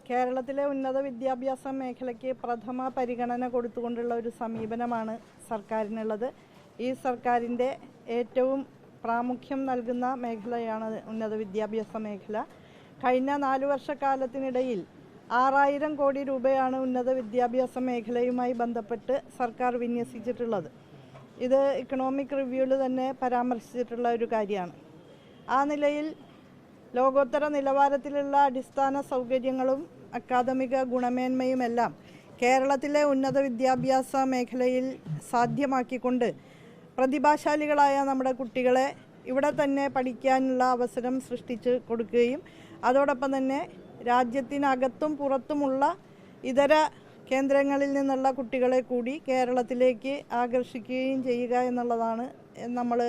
കേരളത്തിലെ ഉന്നത വിദ്യാഭ്യാസ മേഖലയ്ക്ക് പ്രഥമ പരിഗണന കൊടുത്തുകൊണ്ടുള്ള ഒരു സമീപനമാണ് സർക്കാരിനുള്ളത്. ഈ സർക്കാരിൻ്റെ ഏറ്റവും പ്രാമുഖ്യം നൽകുന്ന മേഖലയാണ് ഉന്നത വിദ്യാഭ്യാസ മേഖല. കഴിഞ്ഞ 4 വർഷക്കാലത്തിനിടയിൽ 6000 കോടി രൂപയാണ് ഉന്നത വിദ്യാഭ്യാസ മേഖലയുമായി ബന്ധപ്പെട്ട് സർക്കാർ വിന്യസിച്ചിട്ടുള്ളത്. ഇത് ഇക്കണോമിക് റിവ്യൂവിൽ തന്നെ പരാമർശിച്ചിട്ടുള്ള ഒരു കാര്യമാണ്. ആ നിലയിൽ ലോകോത്തര നിലവാരത്തിലുള്ള അടിസ്ഥാന സൗകര്യങ്ങളും അക്കാദമിക ഗുണമേന്മയുമെല്ലാം കേരളത്തിലെ ഉന്നത വിദ്യാഭ്യാസ മേഖലയിൽ സാധ്യമാക്കിക്കൊണ്ട് പ്രതിഭാശാലികളായ നമ്മുടെ കുട്ടികളെ ഇവിടെ തന്നെ പഠിക്കാനുള്ള അവസരം സൃഷ്ടിച്ച് കൊടുക്കുകയും അതോടൊപ്പം തന്നെ രാജ്യത്തിനകത്തും പുറത്തുമുള്ള ഇതര കേന്ദ്രങ്ങളിൽ നിന്നുള്ള കുട്ടികളെ കൂടി കേരളത്തിലേക്ക് ആകർഷിക്കുകയും ചെയ്യുക എന്നുള്ളതാണ് നമ്മൾ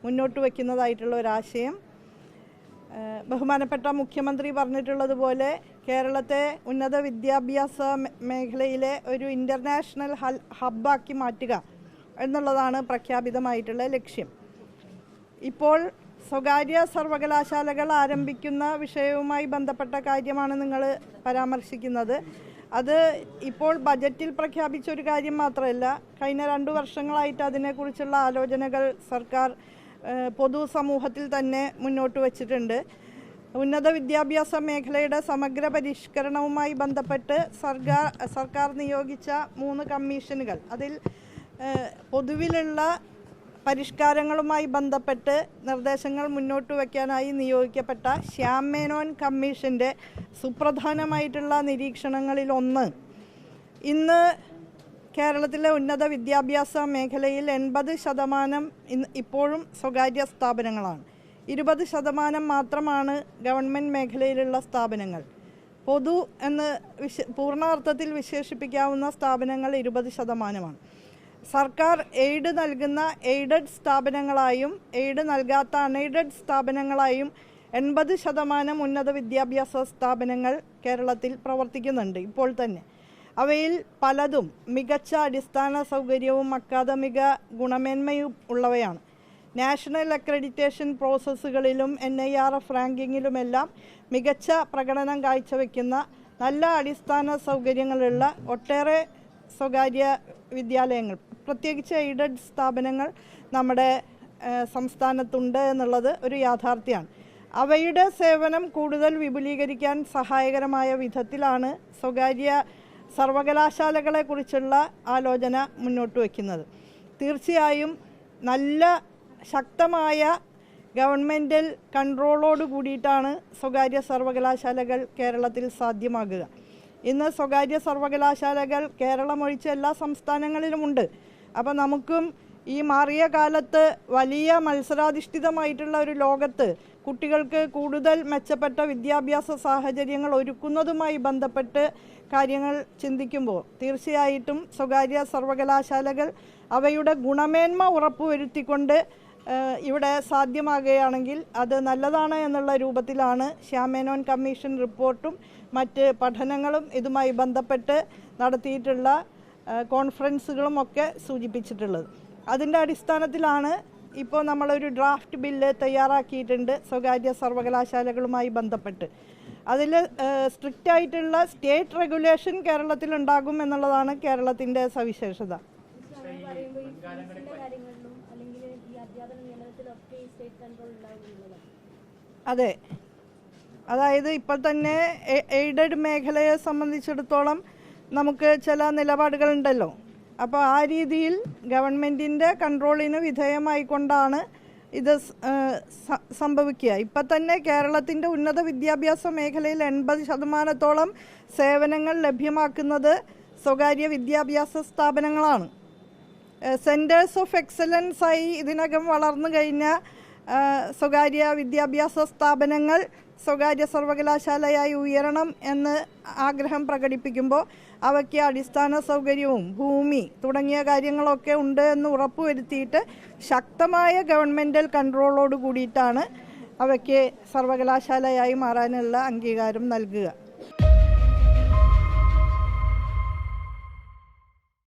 മുന്നോട്ട് വയ്ക്കുന്നതായിട്ടുള്ള ഒരാശയം. ബഹുമാനപ്പെട്ട മുഖ്യമന്ത്രി പറഞ്ഞിട്ടുള്ളതുപോലെ കേരളത്തെ ഉന്നത വിദ്യാഭ്യാസ മേഖലയിലെ ഒരു ഇൻ്റർനാഷണൽ ഹബ്ബാക്കി മാറ്റുക എന്നുള്ളതാണ് പ്രഖ്യാപിതമായിട്ടുള്ള ലക്ഷ്യം. ഇപ്പോൾ സ്വകാര്യ സർവകലാശാലകൾ ആരംഭിക്കുന്ന വിഷയവുമായി ബന്ധപ്പെട്ട കാര്യമാണ് നിങ്ങൾ പരാമർശിക്കുന്നത്. അത് ഇപ്പോൾ ബജറ്റിൽ പ്രഖ്യാപിച്ചൊരു കാര്യം മാത്രമല്ല, കഴിഞ്ഞ 2 വർഷങ്ങളായിട്ട് അതിനെക്കുറിച്ചുള്ള ആലോചനകൾ സർക്കാർ പൊതുസമൂഹത്തിൽ തന്നെ മുന്നോട്ട് വച്ചിട്ടുണ്ട്. ഉന്നത വിദ്യാഭ്യാസ മേഖലയുടെ സമഗ്ര പരിഷ്കരണവുമായി ബന്ധപ്പെട്ട് സർക്കാർ നിയോഗിച്ച 3 കമ്മീഷനുകൾ, അതിൽ പൊതുവിലുള്ള പരിഷ്കാരങ്ങളുമായി ബന്ധപ്പെട്ട് നിർദ്ദേശങ്ങൾ മുന്നോട്ട് വയ്ക്കാനായി നിയോഗിക്കപ്പെട്ട ശ്യാം മേനോൻ കമ്മീഷൻ്റെ സുപ്രധാനമായിട്ടുള്ള നിരീക്ഷണങ്ങളിലൊന്ന് ഇന്ന് കേരളത്തിലെ ഉന്നത വിദ്യാഭ്യാസ മേഖലയിൽ 80% ഇപ്പോഴും സ്വകാര്യ സ്ഥാപനങ്ങളാണ്. 20% മാത്രമാണ് ഗവൺമെൻറ് മേഖലയിലുള്ള സ്ഥാപനങ്ങൾ. പൊതു എന്ന് പൂർണ്ണാർത്ഥത്തിൽ വിശേഷിപ്പിക്കാവുന്ന സ്ഥാപനങ്ങൾ 20%. സർക്കാർ എയ്ഡ് നൽകുന്ന എയ്ഡഡ് സ്ഥാപനങ്ങളായും എയ്ഡ് നൽകാത്ത അൺഎയ്ഡഡ് സ്ഥാപനങ്ങളായും 80% ഉന്നത വിദ്യാഭ്യാസ സ്ഥാപനങ്ങൾ കേരളത്തിൽ പ്രവർത്തിക്കുന്നുണ്ട് ഇപ്പോൾ തന്നെ. അവയിൽ പലതും മികച്ച അടിസ്ഥാന സൗകര്യവും അക്കാദമിക ഗുണമേന്മയും ഉള്ളവയാണ്. നാഷണൽ അക്രഡിറ്റേഷൻ പ്രോസസ്സുകളിലും NIRF റാങ്കിങ്ങിലുമെല്ലാം മികച്ച പ്രകടനം കാഴ്ചവെക്കുന്ന നല്ല അടിസ്ഥാന സൗകര്യങ്ങളുള്ള ഒട്ടേറെ സ്വകാര്യ വിദ്യാലയങ്ങൾ, പ്രത്യേകിച്ച് എയ്ഡഡ് സ്ഥാപനങ്ങൾ നമ്മുടെ സംസ്ഥാനത്തുണ്ട് എന്നുള്ളത് ഒരു യാഥാർത്ഥ്യമാണ്. അവയുടെ സേവനം കൂടുതൽ വിപുലീകരിക്കാൻ സഹായകരമായ വിധത്തിലാണ് സ്വകാര്യ സർവകലാശാലകളെക്കുറിച്ചുള്ള ആലോചന മുന്നോട്ട് വയ്ക്കുന്നത്. തീർച്ചയായും നല്ല ശക്തമായ ഗവൺമെൻറ്റൽ കൺട്രോളോട് കൂടിയിട്ടാണ് സ്വകാര്യ സർവകലാശാലകൾ കേരളത്തിൽ സാധ്യമാകുക. ഇന്ന് സ്വകാര്യ സർവകലാശാലകൾ കേരളമൊഴിച്ച് എല്ലാ സംസ്ഥാനങ്ങളിലുമുണ്ട്. അപ്പോൾ നമുക്കും ഈ മാറിയ കാലത്ത് വലിയ മത്സരാധിഷ്ഠിതമായിട്ടുള്ള ഒരു ലോകത്ത് കുട്ടികൾക്ക് കൂടുതൽ മെച്ചപ്പെട്ട വിദ്യാഭ്യാസ സാഹചര്യങ്ങൾ ഒരുക്കുന്നതുമായി ബന്ധപ്പെട്ട് കാര്യങ്ങൾ ചിന്തിക്കുമ്പോൾ തീർച്ചയായിട്ടും സ്വകാര്യ സർവകലാശാലകൾ അവയുടെ ഗുണമേന്മ ഉറപ്പുവരുത്തിക്കൊണ്ട് ഇവിടെ സാധ്യമാകുകയാണെങ്കിൽ അത് നല്ലതാണ് എന്നുള്ള രൂപത്തിലാണ് ശ്യാം മേനോൻ കമ്മീഷൻ റിപ്പോർട്ടും മറ്റ് പഠനങ്ങളും ഇതുമായി ബന്ധപ്പെട്ട് നടത്തിയിട്ടുള്ള കോൺഫറൻസുകളും ഒക്കെ സൂചിപ്പിച്ചിട്ടുള്ളത്. അതിൻ്റെ അടിസ്ഥാനത്തിലാണ് ഇപ്പോൾ നമ്മളൊരു ഡ്രാഫ്റ്റ് ബില്ല് തയ്യാറാക്കിയിട്ടുണ്ട് സ്വകാര്യ സർവകലാശാലകളുമായി ബന്ധപ്പെട്ട്. അതിൽ സ്ട്രിക്റ്റ് ആയിട്ടുള്ള സ്റ്റേറ്റ് റെഗുലേഷൻ കേരളത്തിലുണ്ടാകും എന്നുള്ളതാണ് കേരളത്തിൻ്റെ സവിശേഷത. അതെ, അതായത് ഇപ്പോൾ തന്നെ എയ്ഡഡ് മേഖലയെ സംബന്ധിച്ചിടത്തോളം നമുക്ക് ചില നിലപാടുകളുണ്ടല്ലോ. അപ്പോൾ ആ രീതിയിൽ ഗവൺമെൻറ്റിൻ്റെ കൺട്രോളിന് വിധേയമായിക്കൊണ്ടാണ് ഇത് സംഭവിക്കുക. ഇപ്പം തന്നെ കേരളത്തിൻ്റെ ഉന്നത വിദ്യാഭ്യാസ മേഖലയിൽ 80% സേവനങ്ങൾ ലഭ്യമാക്കുന്നത് സ്വകാര്യ വിദ്യാഭ്യാസ സ്ഥാപനങ്ങളാണ്. സെൻറ്റേഴ്സ് ഓഫ് എക്സലൻസായി ഇതിനകം വളർന്നു കഴിഞ്ഞ സ്വകാര്യ വിദ്യാഭ്യാസ സ്ഥാപനങ്ങൾ സ്വകാര്യ സർവകലാശാലയായി ഉയരണം എന്ന് ആഗ്രഹം പ്രകടിപ്പിക്കുമ്പോൾ അവയ്ക്ക് അടിസ്ഥാന സൗകര്യവും ഭൂമി തുടങ്ങിയ കാര്യങ്ങളൊക്കെ ഉണ്ട് എന്ന് ഉറപ്പുവരുത്തിയിട്ട് ശക്തമായ ഗവൺമെൻറ്റൽ കൺട്രോളോട് കൂടിയിട്ടാണ് അവയ്ക്ക് സർവകലാശാലയായി മാറാനുള്ള അംഗീകാരം നൽകുക.